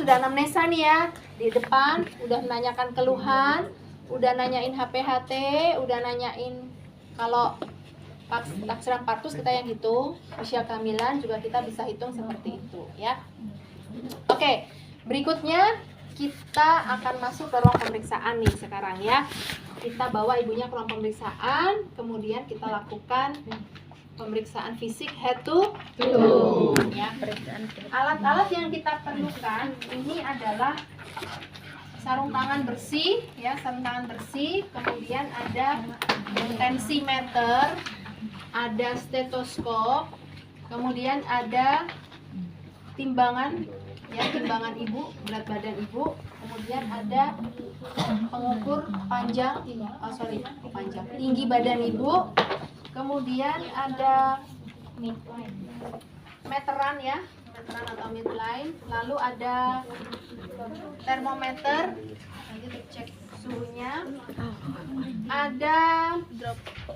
sudah anamnesa nih ya. Di depan udah menanyakan keluhan, udah nanyain HPHT, udah nanyain kalau taksiran partus kita yang hitung, usia kehamilan juga kita bisa hitung seperti itu ya. Oke, berikutnya kita akan masuk ke ruang pemeriksaan nih sekarang ya. Kita bawa ibunya ke ruang pemeriksaan, kemudian kita lakukan pemeriksaan fisik head to toe ya. Alat-alat yang kita perlukan ini adalah sarung tangan bersih ya, sarung tangan bersih, kemudian ada tensimeter, ada stetoskop, kemudian ada timbangan ya, timbangan ibu, berat badan ibu, kemudian ada pengukur tinggi badan ibu, kemudian ada meteran ya, meteran atau midline, lalu ada termometer, nanti dicek suhunya, ada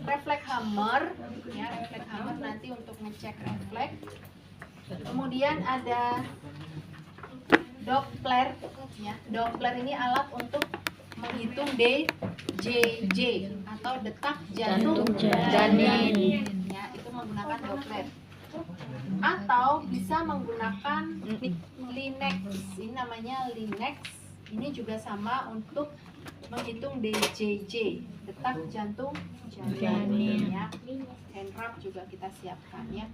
refleks hammer ya, refleks hammer nanti untuk ngecek refleks, kemudian ada Doppler ya. Doppler ini alat untuk menghitung DJJ atau detak jantung janin ya, itu menggunakan Doppler. Atau bisa menggunakan Linex, ini namanya Linex. Ini juga sama untuk menghitung DJJ, detak jantung janin ya. Hand wrap juga kita siapkan ya.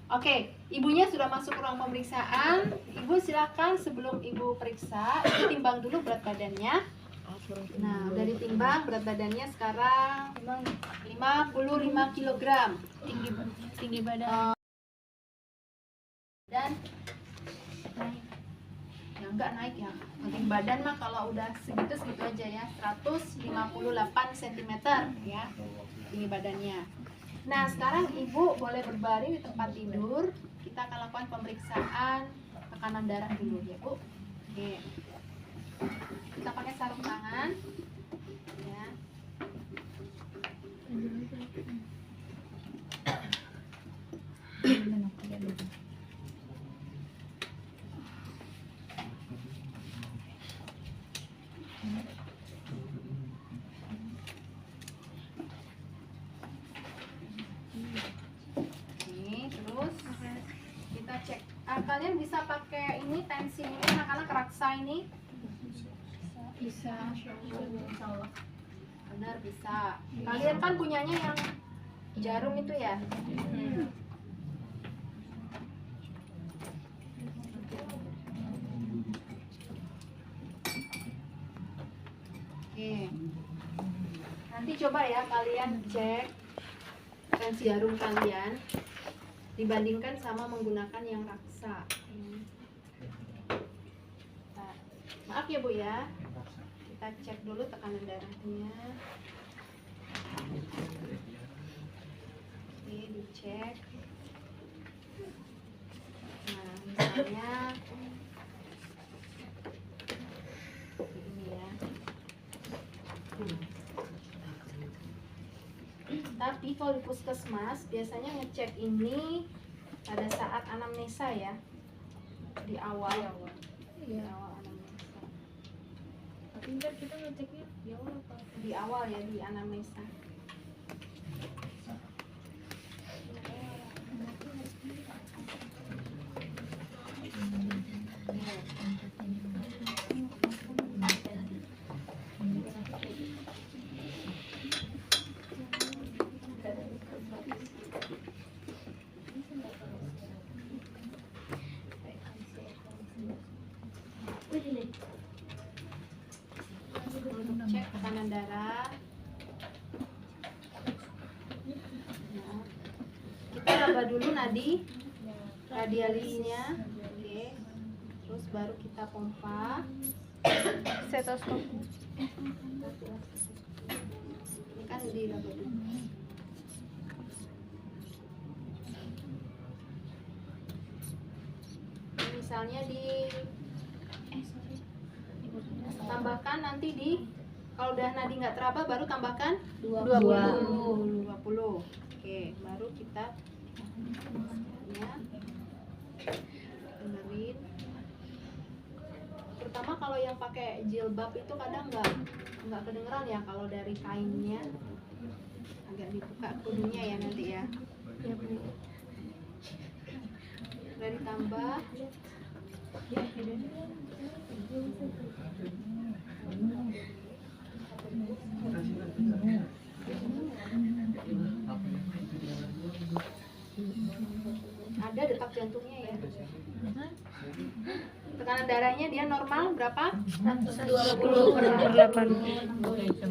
Oke, ibunya sudah masuk ke ruang pemeriksaan. Ibu silakan sebelum ibu periksa, ibu timbang dulu berat badannya. Nah, udah ditimbang berat badannya sekarang 55 kg. Tinggi badan. Dan ya enggak naik ya. Tinggi badan mah kalau udah segitu aja ya. 158 cm ya. Tinggi badannya. Nah, sekarang ibu boleh berbaring di tempat tidur. Kita akan lakukan pemeriksaan tekanan darah dulu ya, Bu. Oke. Kita pakai sarung tangan. Ya. Kalian bisa pakai ini tensi ini, anak-anak raksa ini bisa, benar bisa. Kalian kan punyanya yang jarum itu ya. Oke, nanti coba ya kalian cek tensi jarum kalian dibandingkan sama menggunakan yang raksa. Nah, maaf ya Bu ya, kita cek dulu tekanan darahnya. Oke, dicek. Nah, misalnya ini ya. Tapi kalau di puskesmas biasanya ngecek ini pada saat anamnesa ya, di awal Iya. awal anamnesa. Tapi ntar kita ngeceknya di awal apa? Di awal ya, di anamnesa. Untuk cek tekanan darah. Nah, kita raba dulu nadi radialisnya. Oke. Terus baru kita pompa. Stetoskop. Ini kan diraba dulu. Misalnya di tambahkan nanti di, kalau udah nadi nggak teraba baru tambahkan 20. Oke, baru kita ya, benerin. kalau yang pakai jilbab itu kadang nggak kedengeran ya kalau dari kainnya. Agak dibuka kudunya ya nanti ya. Ya Bu. Udah ditambah. Ada detak jantungnya ya. Tekanan darahnya dia normal berapa? 120 per 8.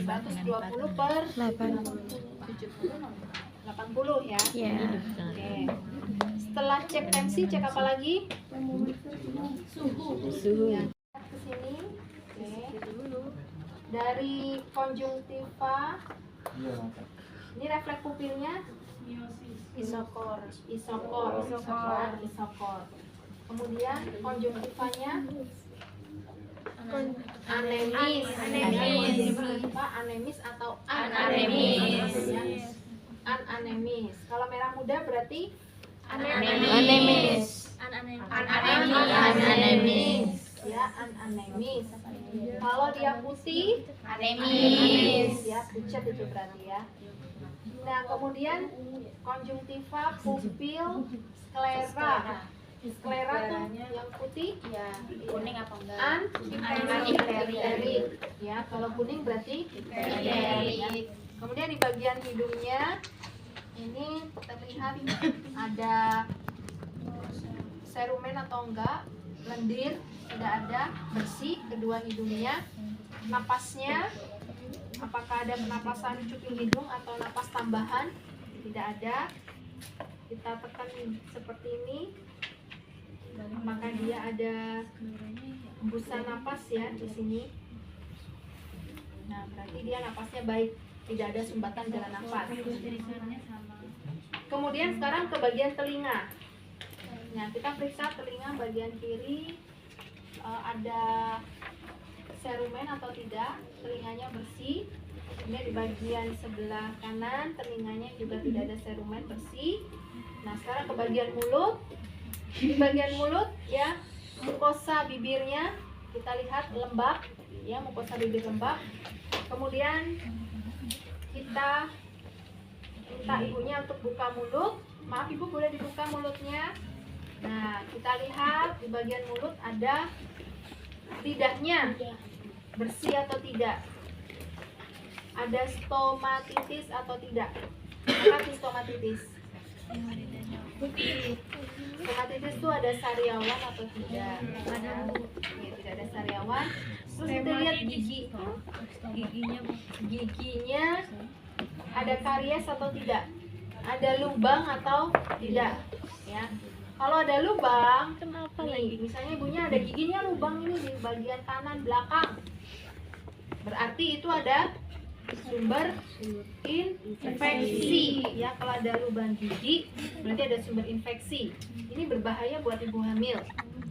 120 per 80 ya. Ya. Oke. Setelah cek tensi, cek apa lagi? Suhu. Ya. Ke sini. Oke. Dari konjungtiva. Ini refleks pupilnya isokor. Kemudian konjungtivanya anemis. Konjungtiva anemis atau ananemis. Ananemis. Kalau merah muda berarti Anemis. Ananemis. Ya, ananemis. Kalau dia putih, Anemis. Ya, pucat itu berarti ya. Nah, kemudian konjungtiva, pupil, sklera. Sklera tuh yang putih, Ya, kuning apa enggak? Ipterik. Ya, kalau kuning berarti ipterik. Kemudian di bagian hidungnya ini terlihat ada serumen atau enggak, lendir, tidak ada, bersih kedua hidungnya. Napasnya, apakah ada penapasan cuping hidung atau napas tambahan? Tidak ada. Kita tekan seperti ini, maka dia ada hembusan napas ya di sini. Nah, berarti dia napasnya baik, tidak ada sumbatan jalan napas. Kemudian sekarang ke bagian telinga. Nah, kita periksa telinga bagian kiri, ada serumen atau tidak, telinganya bersih. Kemudian di bagian sebelah kanan telinganya juga tidak ada serumen, bersih. Nah, sekarang ke bagian mulut. Di bagian mulut ya, mukosa bibirnya kita lihat lembab ya, mukosa bibir lembab. Kemudian kita minta ibunya untuk buka mulut. Maaf ibu, boleh dibuka mulutnya. Nah, kita lihat di bagian mulut ada lidahnya bersih atau tidak, ada stomatitis atau tidak. Apa itu stomatitis? Stomatitis itu ada sariawan atau tidak? Ya, tidak ada sariawan. Terus kita lihat giginya ada karies atau tidak, ada lubang atau tidak ya. Kalau ada lubang, nih, misalnya ibunya ada giginya lubang ini di bagian kanan belakang, berarti itu ada sumber infeksi ya. Kalau ada lubang gigi berarti ada sumber infeksi. Ini berbahaya buat ibu hamil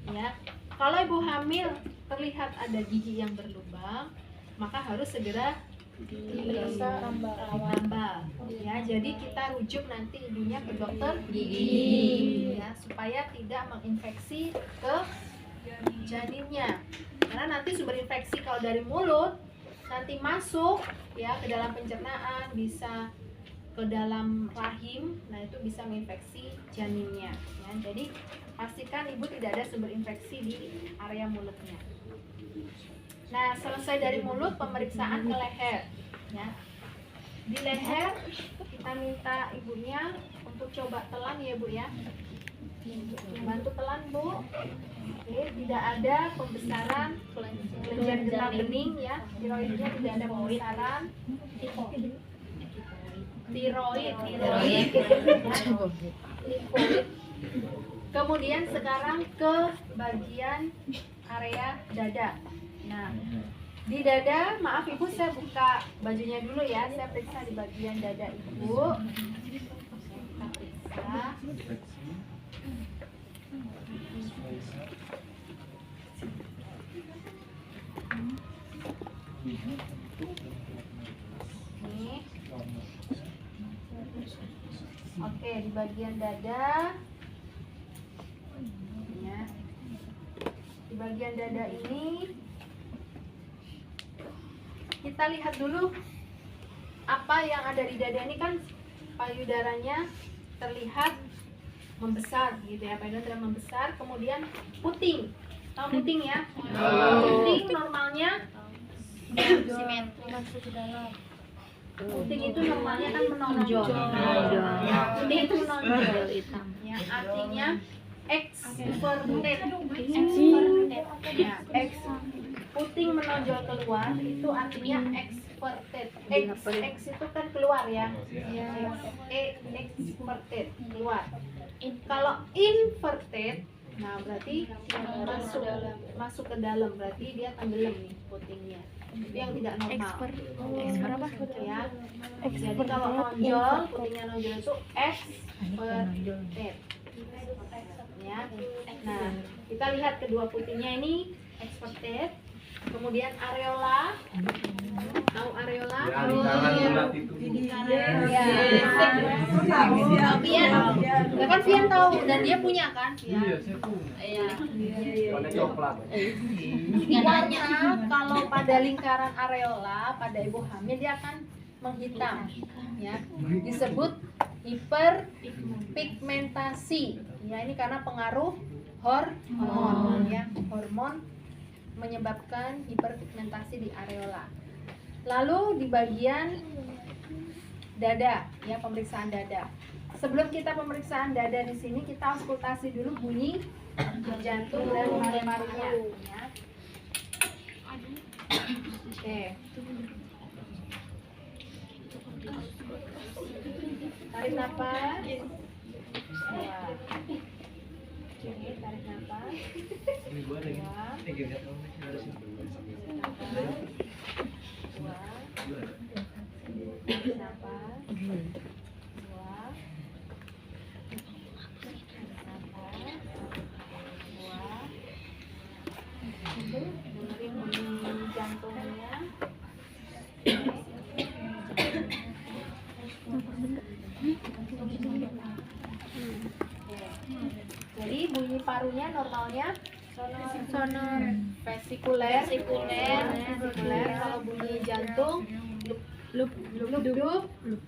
ya. Kalau ibu hamil terlihat ada gigi yang berlubang, maka harus segera ditambal ya. Jadi kita rujuk nanti ibunya ke dokter gigi ya, supaya tidak menginfeksi ke janinnya. Karena nanti sumber infeksi kalau dari mulut nanti masuk ya ke dalam pencernaan, bisa ke dalam rahim, nah itu bisa menginfeksi janinnya ya. Jadi pastikan ibu tidak ada sumber infeksi di area mulutnya. Nah, selesai dari mulut, pemeriksaan ke leher ya. Di leher kita minta ibunya untuk coba telan ya Bu ya. Bantu telan Bu. Oke, tidak ada pembesaran kelenjar getah bening ya. Tiroidnya tidak ada pembesaran. Tiroid. Kemudian sekarang ke bagian area dada. Nah, di dada, maaf ibu, saya buka bajunya dulu ya. Saya periksa di bagian dada ibu. Kita periksa. Nih. Oke, di bagian dada. Ya. Di bagian dada ini kita lihat dulu apa yang ada di dada. Ini kan payudaranya terlihat membesar gitu ya, payudara terlihat membesar, kemudian puting. Tahu puting ya? Puting normalnya Masuk ke dalam. puting itu normalnya kan menonjol. Puting itu menonjol. Ya, artinya exverted. Ya, puting menonjol keluar itu artinya exverted. X itu kan keluar ya. Exverted keluar. Kalau inverted, nah berarti masuk ke dalam, berarti dia tenggelam nih putingnya. Itu yang tidak normal. Ya. Jadi kalau nonjol, putingnya nonjol itu exverted. Ya. Nah, kita lihat kedua putingnya ini exverted. Kemudian areola, tahu areola? Vian, kan Vian tahu dan dia punya kan? Iya. Warna kalau pada lingkaran areola pada ibu hamil dia akan menghitam, ya. Disebut hiperpigmentasi. Ya, ini karena pengaruh hormon, ya. Hormon menyebabkan hiperpigmentasi di areola. Lalu di bagian dada, ya, pemeriksaan dada. Sebelum kita pemeriksaan dada di sini, kita auskultasi dulu bunyi jantung dan paru-parunya, ya. Oke. Tarik nafas. Ya. Oke, tarik nafas. Dengerin bunyi jantungnya. Jadi bunyi parunya normalnya sonor, vesikuler. Kalau bunyi jantung lup,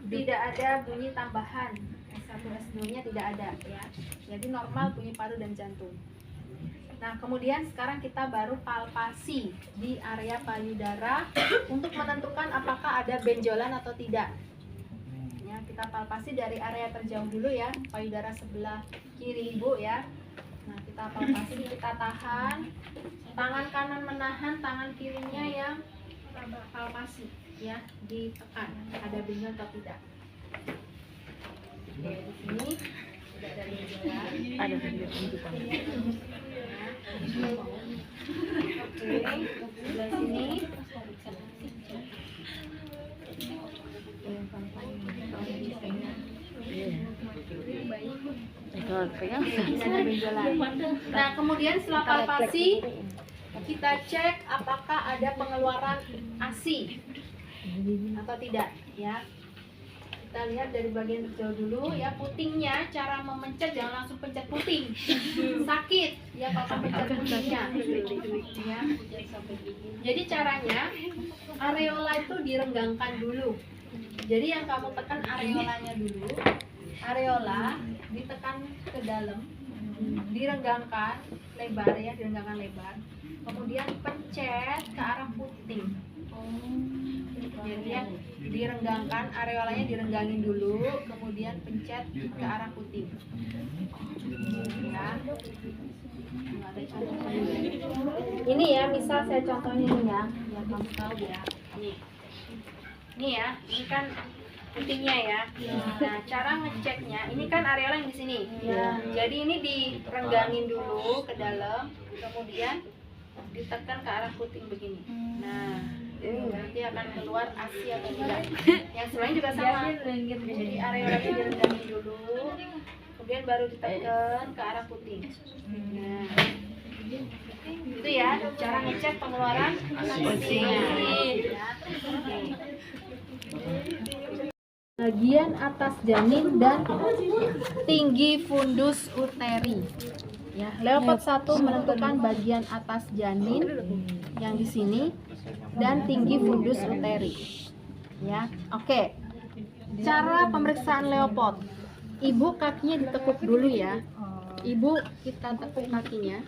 tidak ada bunyi tambahan. S1 S2-nya tidak ada, ya. Jadi normal bunyi paru dan jantung. Nah, kemudian sekarang kita baru palpasi di area payudara untuk menentukan apakah ada benjolan atau tidak. Ya, kita palpasi dari area terjauh dulu ya, payudara sebelah kiri ibu ya. Nah, kita palpasi, kita tahan, tangan kanan menahan, tangan kirinya yang palpasi, ya, ditekan, ada benjolan atau tidak. Oke, di sini tidak ada benjolan. Ada benjolan. Oke, sebelah sini. Nah, kemudian setelah palpasi kita cek apakah ada pengeluaran ASI atau tidak, ya. Kita lihat dari bagian terjauh dulu ya, putingnya, cara memencet jangan langsung pencet puting, sakit ya kalau pencet putingnya, ya. Jadi caranya areola itu direnggangkan dulu. Jadi yang kamu tekan areolanya dulu, areola ditekan ke dalam, direnggangkan lebar ya, direnggangkan lebar, kemudian pencet ke arah puting. Jadi ya, direnggangkan, areolanya direnggangin dulu, kemudian pencet ke arah puting. Ya. Ada contohnya. Ini ya, misal saya contohnya ini ya, biar kamu tahu ya. Ini ya, ini kan putingnya ya. Nah, cara ngeceknya, ini kan areola yang di sini. Jadi ini direnggangin dulu ke dalam, kemudian ditekan ke arah puting begini. Nah, nanti akan keluar ASI atau tidak. Yang sebenarnya juga sama. Jadi areolanya direnggangin dulu, kemudian baru ditekan ke arah puting. Nah, itu ya cara ngecek pengeluaran ASI. Bagian atas janin dan tinggi fundus uteri. Ya, Leopard 1 menentukan bagian atas janin yang di sini dan tinggi fundus uteri. Ya, oke. Cara pemeriksaan Leopold. Ibu kakinya ditekuk dulu ya. Ibu kita tekuk kakinya.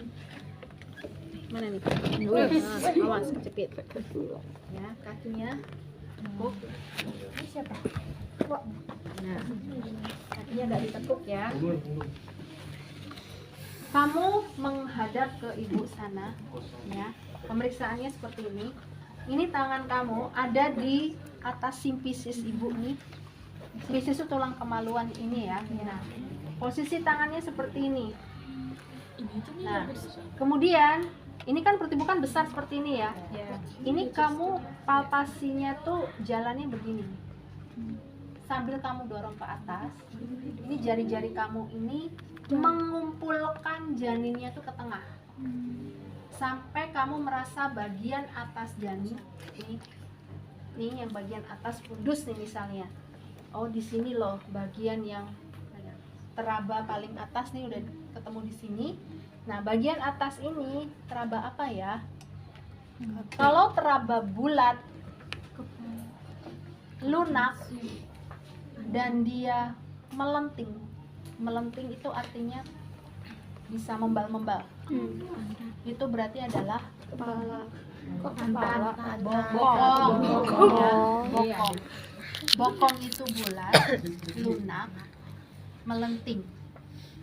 Mana nih? Awas kecepit. Ya, kakinya tekuk. Ini siapa? Nah, kakinya nggak ditekuk ya. Kamu menghadap ke ibu sana, ya. Pemeriksaannya seperti ini. Ini tangan kamu ada di atas simpisis ibu nih. Simpisis itu tulang kemaluan ini ya. Nah, posisi tangannya seperti ini. Nah, kemudian ini kan perut ibu kan besar seperti ini ya. Ini kamu palpasinya tuh jalannya begini. Sambil kamu dorong ke atas, ini jari-jari kamu ini mengumpulkan janinnya tuh ke tengah. Sampai kamu merasa bagian atas janin nih yang bagian atas fundus nih misalnya. Oh, di sini loh bagian yang teraba paling atas nih udah ketemu di sini. Nah, bagian atas ini teraba apa ya? Kalau teraba bulat, lunak, dan dia melenting. Melenting itu artinya bisa membal-membal. Itu berarti adalah kepala. Bokong. Ya, bokong. Bokong itu bulat, lunak, melenting.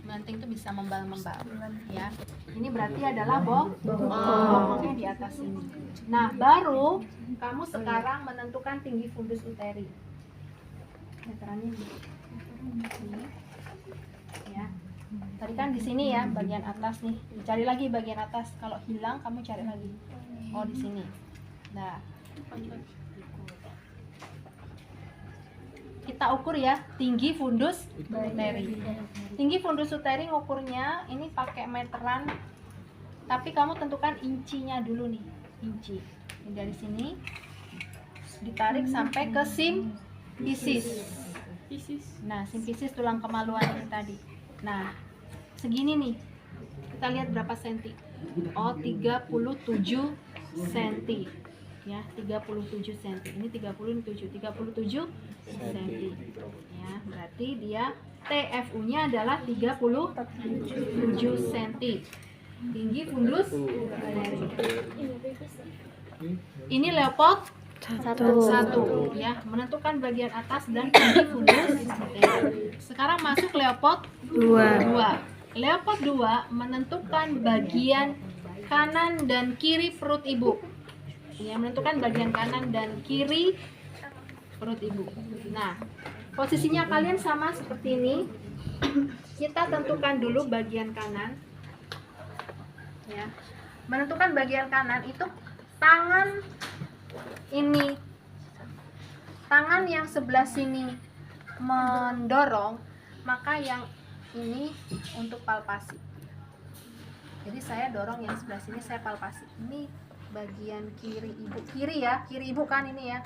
Melenting itu bisa membal-membal, ya. Ini berarti adalah bokongnya di atas ini. Nah, baru kamu sekarang menentukan tinggi fundus uteri. Meterannya ini. Ya. Tadi kan di sini ya, bagian atas nih. Cari lagi bagian atas. Kalau hilang kamu cari lagi. Oh, di sini. Nah, kita ukur ya tinggi fundus uteri. Tinggi fundus uteri ngukurnya ini pakai meteran, tapi kamu tentukan incinya dulu nih, inci. Ini dari sini ditarik sampai ke simpisis. Nah, simpisis tulang kemaluan ini tadi. Nah, segini nih. Kita lihat berapa senti. Oh, 37 senti. Ya, 37 cm. Ini 37 cm. Ya, berarti dia TFU-nya adalah 37 cm. Tinggi fundus. Ini Leopold 1 ya, menentukan bagian atas dan tinggi fundus. Sekarang masuk Leopold 2. Leopold 2 menentukan bagian kanan dan kiri perut ibu. Ya, menentukan bagian kanan dan kiri perut ibu. Nah, posisinya kalian sama seperti ini. Kita tentukan dulu bagian kanan. Ya. Menentukan bagian kanan itu tangan ini. Tangan yang sebelah sini mendorong, maka yang ini untuk palpasi. Jadi saya dorong yang sebelah sini, saya palpasi. Ini bagian kiri ibu, kiri ya, kiri ibu kan ini ya.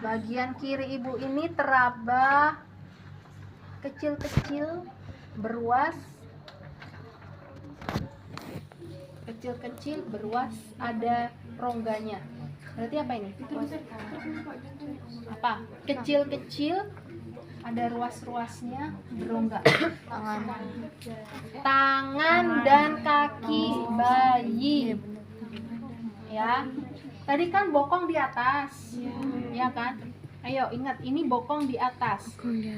Bagian kiri ibu ini teraba kecil-kecil, beruas, kecil-kecil, beruas, ada rongganya. Berarti apa ini? Apa? Kecil-kecil, ada ruas-ruasnya, berongga. Tangan dan kaki bayi. Ya, tadi kan bokong di atas, ya kan? Ayo ingat, ini bokong di atas.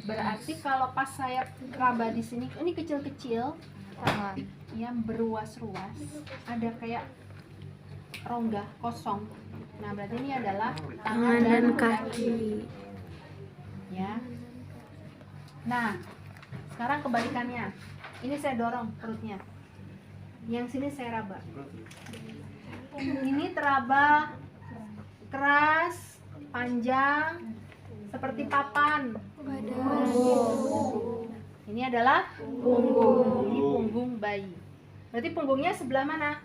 Berarti kalau pas saya raba di sini, ini kecil-kecil, yang beruas-ruas, ada kayak rongga kosong. Nah, berarti ini adalah tangan dan kaki. Ya. Nah, sekarang kebalikannya. Ini saya dorong perutnya. Yang sini saya raba. Ini teraba keras, panjang, seperti papan. Ini adalah punggung. Ini punggung bayi. Berarti punggungnya sebelah mana?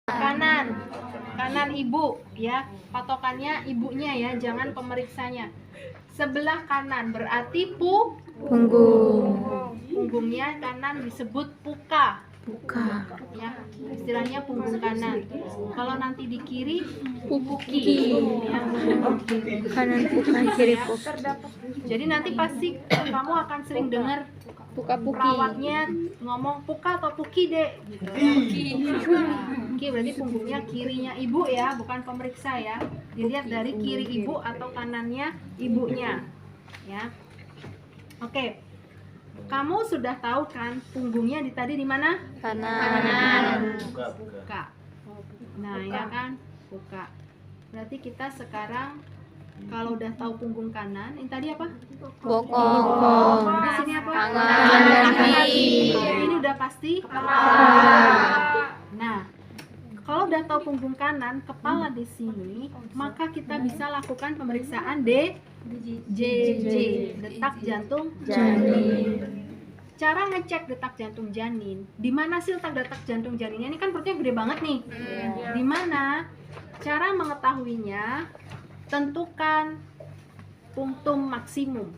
Kanan. Kanan ibu ya. Patokannya ibunya ya, jangan pemeriksanya. Sebelah kanan berarti punggung. Punggungnya kanan disebut puka. Puka. Ya, istilahnya punggung kanan. Kalau nanti di kiri, puki. Ya. Kanan puka, kiri puka. Jadi nanti pasti kamu akan sering dengar Puka-puki. perawatnya ngomong puka atau puki dek. Gitu. Puki berarti punggungnya kirinya ibu ya, bukan pemeriksa ya. Dilihat dari kiri ibu atau kanannya ibunya. Ya. Oke. Kamu sudah tahu kan punggungnya tadi di mana? Kanan. Puka. Nah, ya kan? Puka. Berarti kita sekarang kalau udah tahu punggung kanan, ini tadi apa? Bokong. Di sini apa? Tangan dan kaki. Ini udah pasti? Nah, kalau udah tahu punggung kanan, kepala di sini, maka kita bisa lakukan pemeriksaan DJJ, detak jantung janin. Cara ngecek detak jantung janin, di mana sih letak detak jantung janinnya? Ini kan perutnya gede banget nih. Di mana? Cara mengetahuinya, tentukan punktum maksimum.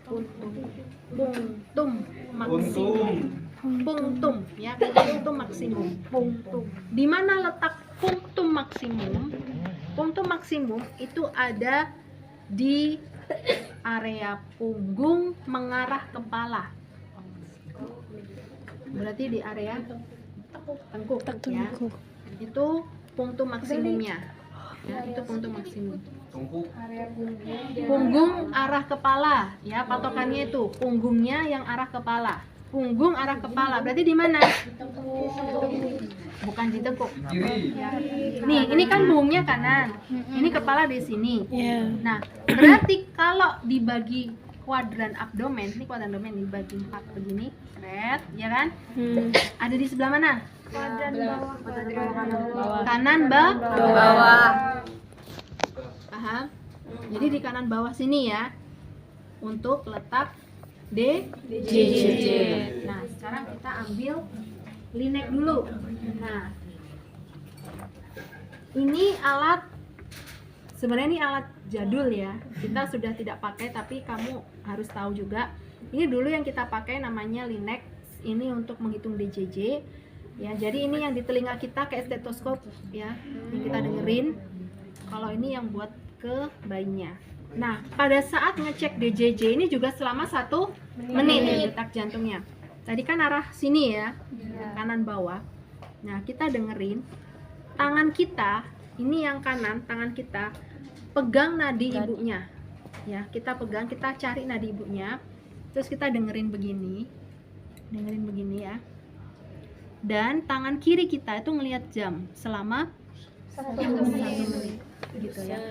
Punktum maksimum. Punktum, ya, punktum maksimum. Punktum. Di mana letak punktum maksimum? Punktum maksimum itu ada di area punggung mengarah kepala. Berarti di area tengkuk, ya. Itu punktum maksimumnya. Ya, itu punktum maksimum. Punggung arah kepala, ya, patokannya itu punggungnya yang arah kepala. Punggung arah kepala, berarti di mana? Bukan di tengkuk. Ya. Nih, ini kan punggungnya kanan. Ini kepala di sini. Nah, berarti kalau dibagi kuadran abdomen, ini kuadran abdomen dibagi 4 begini, red, ya kan? Ada di sebelah mana? Kanan bawah. Paham? Jadi di kanan bawah sini ya. Untuk letak DJJ. Nah, sekarang kita ambil linek dulu. Nah, ini alat, sebenarnya ini alat jadul ya. Kita sudah tidak pakai, tapi kamu harus tahu juga. Ini dulu yang kita pakai namanya linek. Ini untuk menghitung DJJ. Ya, jadi ini yang di telinga kita kayak stetoskop ya. Yang kita dengerin. Kalau ini yang buat ke bayinya. Nah, pada saat ngecek DJJ ini juga selama 1 menit nih detak jantungnya. Tadi kan arah sini ya, kanan bawah. Nah, kita dengerin tangan kita, ini yang kanan, tangan kita pegang nadi ibunya. Ya, kita pegang, kita cari nadi ibunya. Terus kita dengerin begini ya. Dan tangan kiri kita itu ngelihat jam selama 1 menit. Gitu ya.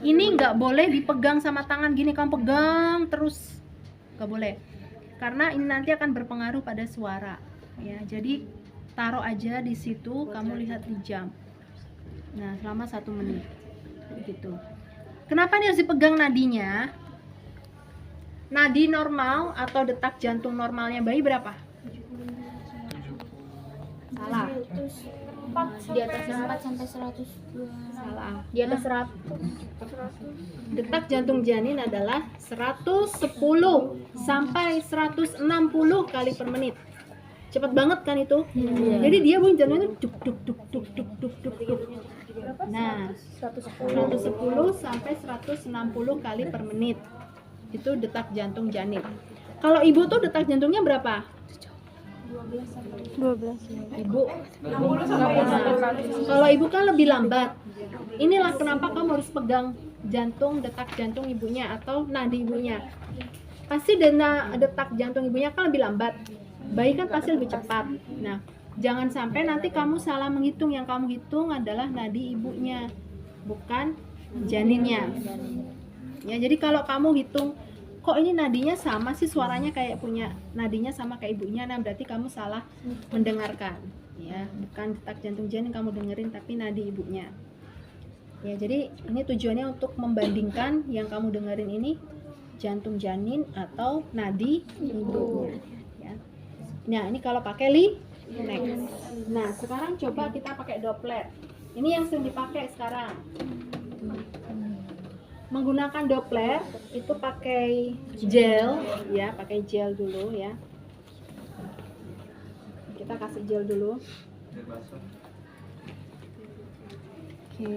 Ini nggak boleh dipegang sama tangan gini, kamu pegang terus, nggak boleh, karena ini nanti akan berpengaruh pada suara ya. Jadi taruh aja di situ, kamu lihat di jam. Nah, selama 1 menit gitu. Kenapa ini harus dipegang nadinya? Nadi normal atau detak jantung normalnya bayi berapa? Salah. Di atas 4 sampai 102. Salah. Di atas 100. Detak jantung janin adalah 110 sampai 160 kali per menit. Cepat banget kan itu? Jadi dia bunyi jantungnya itu duk duk duk duk duk duk duk duk. Nah, 110 sampai 160 kali per menit. Itu detak jantung janin. Kalau ibu tuh detak jantungnya berapa? 12. Ibu. Nah, kalau ibu kan lebih lambat. Inilah kenapa kamu harus pegang jantung, detak jantung ibunya atau nadi ibunya. Pasti detak jantung ibunya kan lebih lambat. Bayi kan pasti lebih cepat. Nah, jangan sampai nanti kamu salah menghitung. Yang kamu hitung adalah nadi ibunya, bukan janinnya. Ya, jadi kalau kamu hitung, kok ini nadinya sama sih, suaranya kayak punya nadinya sama kayak ibunya, nah berarti kamu salah mendengarkan. Ya, bukan detak jantung janin kamu dengerin, tapi nadi ibunya. Ya, jadi ini tujuannya untuk membandingkan yang kamu dengerin ini jantung janin atau nadi ibunya. Ya. Nah, ini kalau pakai linek. Nah, sekarang coba kita pakai Doppler. Ini yang sering dipakai sekarang. Menggunakan Doppler itu pakai gel ya, pakai gel dulu ya. Kita kasih gel dulu. Oke.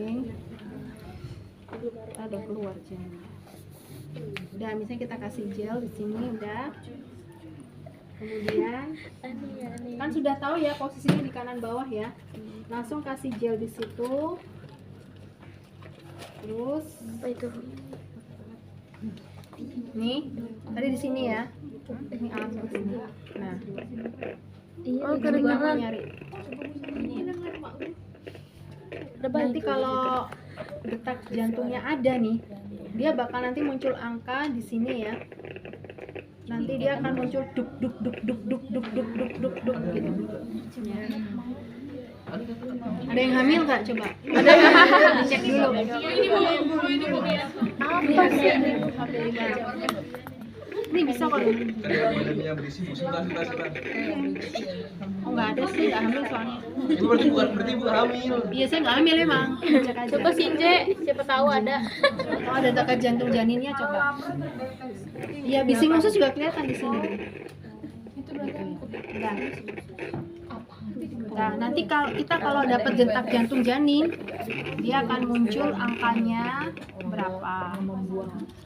Ada keluar gelnya. Udah, misalnya kita kasih gel di sini udah. Kemudian kan sudah tahu ya posisinya di kanan bawah ya. Langsung kasih gel di situ. Terus Apa itu? nih, tadi di sini ya. Ini alat seperti ini. Nah, Oh, kamu kedengeran. nyari. Nanti kalau detak jantungnya ada nih, dia bakal nanti muncul angka di sini ya. Nanti dia akan muncul duk duk duk duk duk duk duk duk duk duk gitu. Ya. Ada yang hamil nggak coba? Ada yang hamil? Dicek dulu. Apa sih? Ini bisa kok. Oh nggak ada sih, nggak hamil soalnya. Itu berarti bukan hamil. Iya saya nggak hamil emang. Cek aja. Coba Sinje, siapa tahu ada. Oh ada dekat jantung janinnya coba. Iya bising usus juga kelihatan di sini. Nah, nah nanti kalau kita dapat detak jantung janin, dia akan muncul angkanya berapa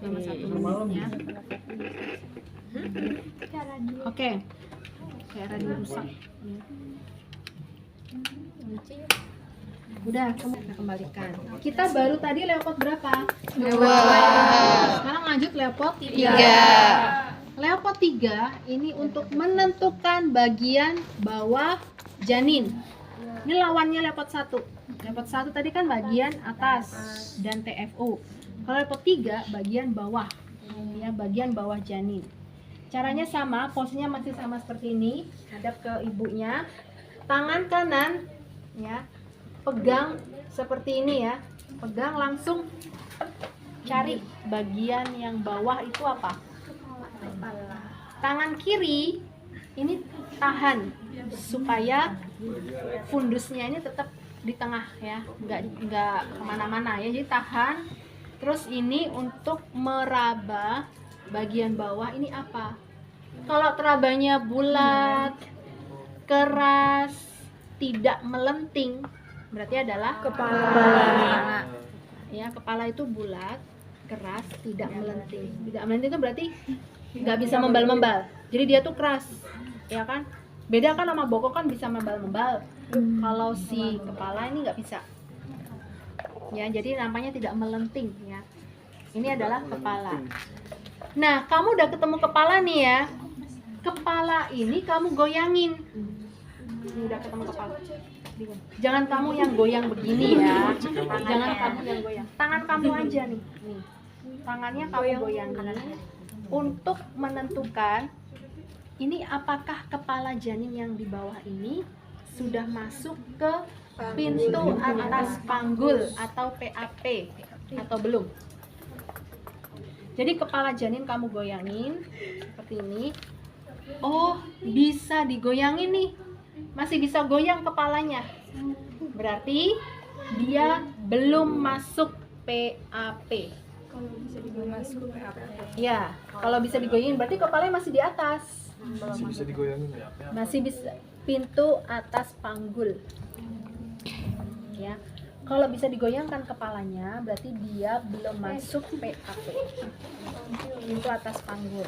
selama 1 menitnya. Oke. Kayak radio rusak. Udah, kita kembalikan. Kita baru tadi leopard berapa? 2. Sekarang lanjut leopard 3. 3. Leopard 3 ini untuk menentukan bagian bawah janin. Ini lawannya leopard 1. Leopard 1 tadi kan bagian atas dan TFO. Kalau leopard 3 bagian bawah. Ya, bagian bawah janin. Caranya sama, posisinya masih sama seperti ini, hadap ke ibunya. Tangan kanan ya, pegang seperti ini ya. Pegang langsung cari bagian yang bawah itu apa? Tangan kiri ini tahan supaya fundusnya ini tetap di tengah ya, nggak kemana-mana ya. Jadi tahan. Terus ini untuk meraba bagian bawah ini apa? Kalau terabanya bulat, keras, tidak melenting, berarti adalah kepala. Ya, kepala itu bulat, keras, tidak melenting. Tidak melenting itu berarti nggak bisa membal-membal. Jadi dia tuh keras, ya kan? Beda kan sama bokok kan bisa membal-membal. Kalau si kepala ini nggak bisa. Ya, jadi namanya tidak melenting ya. Ini adalah kepala. Nah, kamu udah ketemu kepala nih ya. Kepala ini kamu goyangin. Ini udah ketemu kepala. Jangan kamu yang goyang begini ya. Jangan kamu yang goyang. Tangan kamu aja nih. Nih. Tangannya kamu goyangin untuk menentukan ini apakah kepala janin yang di bawah ini sudah masuk ke pintu atas panggul atau PAP atau belum. Jadi kepala janin kamu goyangin seperti ini. Oh, bisa digoyangin nih. Masih bisa goyang kepalanya. Berarti dia belum masuk PAP. Ya, kalau bisa digoyangin berarti kepalanya masih di atas. Masih bisa digoyangin ya? Masih bisa pintu atas panggul. Ya. Kalau bisa digoyangkan kepalanya berarti dia belum masuk PAP. Pintu atas panggul.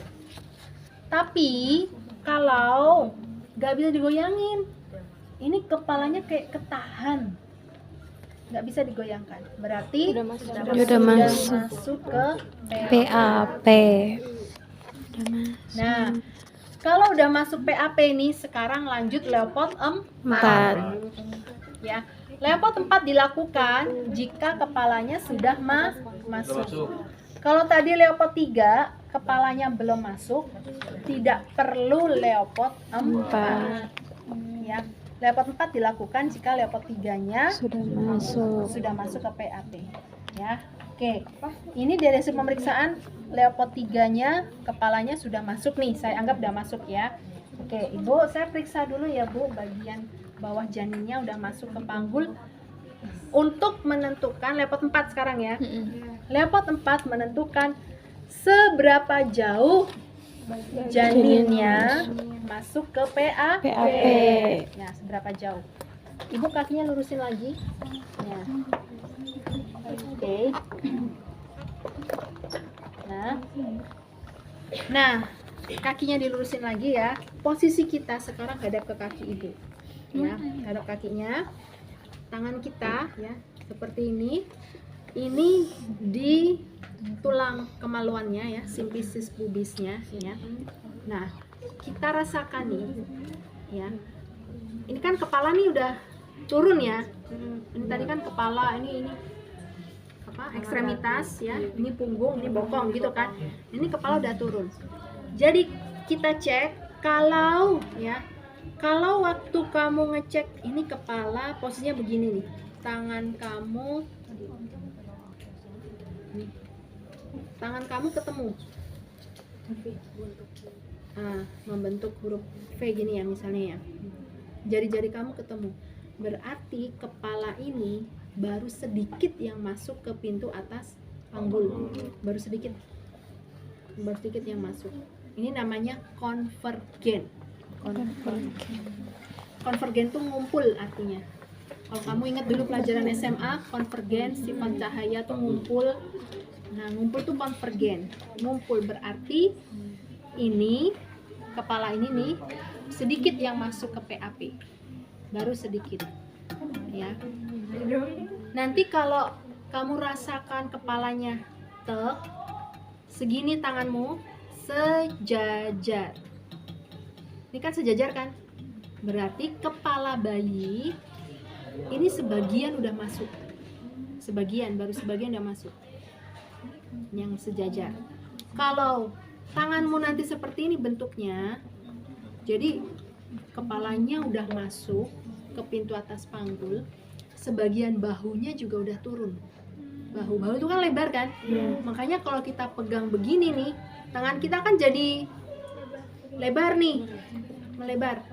Tapi kalau nggak bisa digoyangin, ini kepalanya kayak ketahan, nggak bisa digoyangkan. Berarti sudah masuk ke PAP. Nah, kalau udah masuk PAP nih, sekarang lanjut leopard 4. Ya, leopard 4 dilakukan jika kepalanya sudah masuk. Kalau tadi leopard 3 kepalanya belum masuk, tidak perlu leopard 4. Ya, leopard 4 dilakukan jika leopard 3-nya sudah masuk ke PAP. Ya. Oke. Ini dari hasil pemeriksaan leopard 3-nya kepalanya sudah masuk nih. Saya anggap sudah masuk ya. Oke, Ibu, saya periksa dulu ya, Bu, bagian bawah janinnya udah masuk ke panggul. Untuk menentukan leopard 4 sekarang ya. Leopard 4 menentukan seberapa jauh janinnya masuk ke PAP. Nah, seberapa jauh? Ibu kakinya lurusin lagi. Ya. Oke. Nah, kakinya dilurusin lagi ya. Posisi kita sekarang hadap ke kaki ibu. Ya, hadap kakinya. Tangan kita ya, seperti ini. Ini di tulang kemaluannya ya, simplicis pubisnya ya. Nah, kita rasakan nih ya. Ini kan kepala nih udah turun ya. Ini tadi kan kepala, ini apa? Ekstremitas ya. Ini punggung, ini bokong gitu kan. Ini kepala udah turun. Jadi kita cek kalau waktu kamu ngecek ini kepala posisinya begini nih. Tangan kamu ketemu. Membentuk huruf V gini ya misalnya ya. Jari-jari kamu ketemu. Berarti kepala ini baru sedikit yang masuk ke pintu atas panggul. Baru sedikit yang masuk. Ini namanya konvergen. Konvergen tuh ngumpul artinya. Kalau kamu ingat dulu pelajaran SMA, konvergen sifat cahaya tuh ngumpul. Nah, ngumpul tuh konvergen. Ngumpul berarti ini kepala ini nih sedikit yang masuk ke PAP. Baru sedikit. Ya. Nanti kalau kamu rasakan kepalanya segini tanganmu sejajar. Ini kan sejajar kan? Berarti kepala bayi ini sebagian udah masuk. Baru sebagian udah masuk. Yang sejajar. Kalau tanganmu nanti seperti ini bentuknya, jadi kepalanya udah masuk ke pintu atas panggul, sebagian bahunya juga udah turun. Bahu itu kan lebar kan? Makanya kalau kita pegang begini nih, tangan kita kan jadi lebar nih, melebar,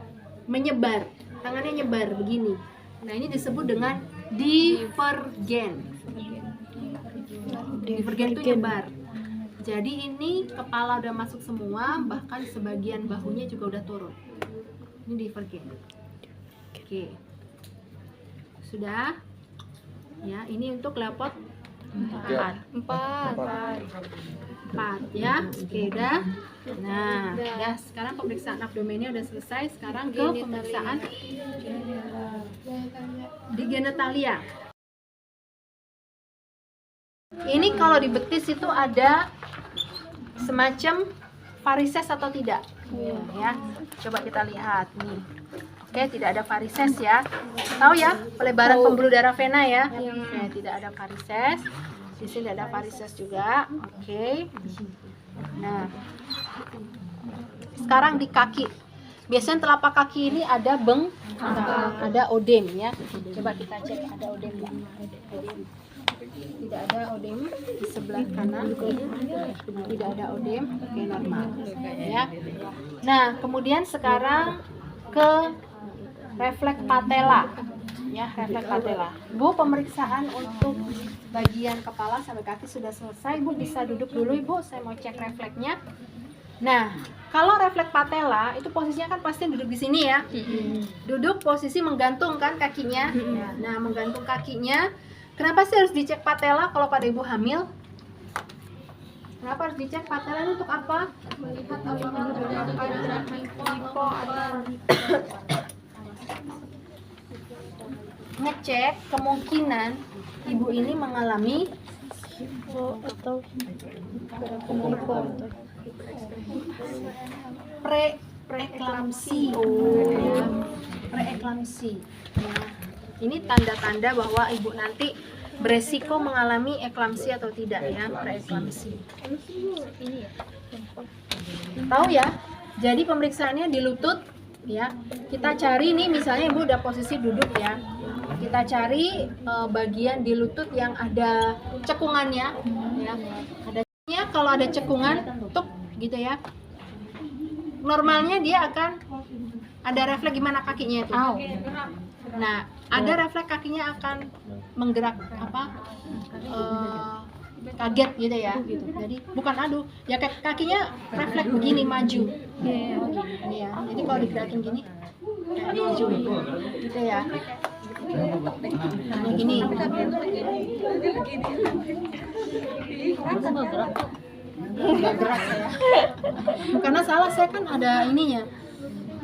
menyebar, tangannya nyebar begini. Nah, ini disebut dengan divergen. Divergen itu nyebar. Jadi ini kepala udah masuk semua, bahkan sebagian bahunya juga udah turun. Ini divergen. Oke. Sudah? Ya, ini untuk lepot 4 ya. Oke, udah. Nah, udah. Sekarang pemeriksaan abdomennya udah selesai. Sekarang ke pemeriksaan di genitalia. Ini kalau di betis itu ada semacam varises atau tidak? Ya, coba kita lihat nih. Oke, tidak ada varises ya. Tahu ya, pelebaran pembuluh darah vena ya. Oke, tidak ada varises. Di sini tidak ada varises juga. Oke. Nah, sekarang di kaki. Biasanya telapak kaki ini ada ada odem ya. Coba kita cek ada odem nggak? Tidak ada odem di sebelah kanan. Tidak ada odem. Oke, normal. Ya. Nah, kemudian sekarang ke refleks patella. Ya, refleks patella. Bu, pemeriksaan untuk bagian kepala sampai kaki sudah selesai. Bu bisa duduk dulu, Ibu. Saya mau cek refleksnya. Nah, kalau refleks patella itu posisinya kan pasti duduk di sini ya. Duduk posisi menggantung kan kakinya. Nah, menggantung kakinya. Kenapa sih harus dicek patella kalau pada ibu hamil? Kenapa harus dicek patella untuk apa? Melihat apakah ada hipo atau ngecek kemungkinan ibu ini mengalami hipo atau preeklamsi. Preeklamsi. Nah, ini tanda-tanda bahwa ibu nanti beresiko mengalami eklamsi atau tidak ya, preeklamsi. Tahu ya? Jadi pemeriksaannya di lutut ya. Kita cari nih misalnya ibu udah posisi duduk ya. Kita cari bagian di lutut yang ada cekungannya ya. Kalau ada cekungan tuk gitu ya. Normalnya dia akan ada refleks gimana kakinya itu. Nah, ada refleks kakinya akan menggerak kaget gitu ya. Jadi bukan adu, ya kakinya refleks begini maju. Ini ya. Jadi kalau digerakin gini kayak maju gitu ya. Nah, gini. Nggak gerak saya. Karena salah saya kan ada ininya.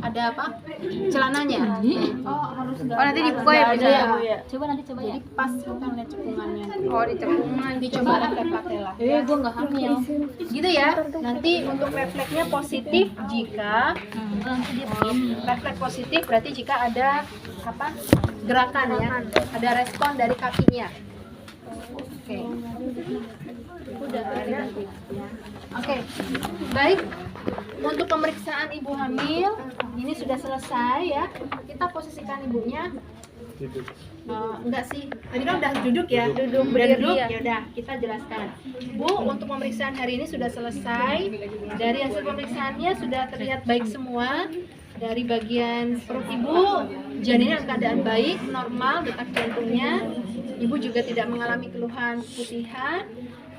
Ada apa? Celananya. Oh, harus nanti dibuka ya, ada bisa ya. ya? Coba nanti coba ya. Jadi pas bukan lihat cekungannya. Oh, di cekungan. Dicoba pakai lah. Gue nggak hamil. Gitu ya. Nanti untuk refleksnya positif jika refleks positif berarti jika ada apa? Gerakan ya. Ada respon dari kakinya. Oke. Udah ada. Oke. Baik. Untuk pemeriksaan ibu hamil ini sudah selesai ya. Kita posisikan ibunya. Enggak sih. Tadi kan udah duduk ya. Udah duduk. Ya udah, kita jelaskan. Bu, untuk pemeriksaan hari ini sudah selesai. Dari hasil pemeriksaannya sudah terlihat baik semua. Dari bagian perut ibu, janinnya dalam keadaan baik, normal detak jantungnya. Ibu juga tidak mengalami keluhan keputihan.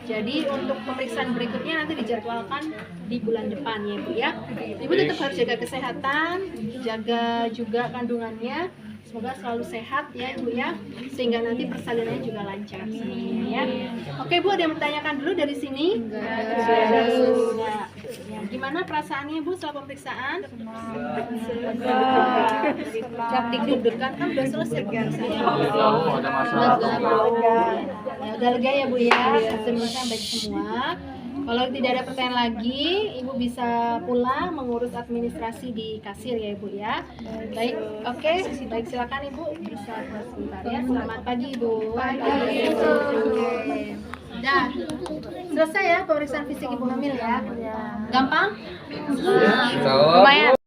Jadi untuk pemeriksaan berikutnya nanti dijadwalkan di bulan depan ya Bu ya. Ibu tetap harus jaga kesehatan, jaga juga kandungannya. Semoga selalu sehat ya Ibu ya, sehingga nanti persalinannya juga lancar semuanya ya. Oke Bu, ada yang bertanyakan dulu dari sini? Enggak. Ya, gimana perasaannya Bu setelah pemeriksaan? Deg-degan kan udah selesai pemeriksaannya. Ada masalah. Ya udah lega ya Bu ya, semuanya baik semua. Kalau tidak ada pertanyaan lagi, Ibu bisa pulang mengurus administrasi di kasir ya Ibu ya. Baik, oke, baik silakan Ibu bisa keluar sebentar ya. Selamat pagi Ibu. Pagi. Dah, selesai ya pemeriksaan fisik Ibu hamil ya. Gampang? Lumayan.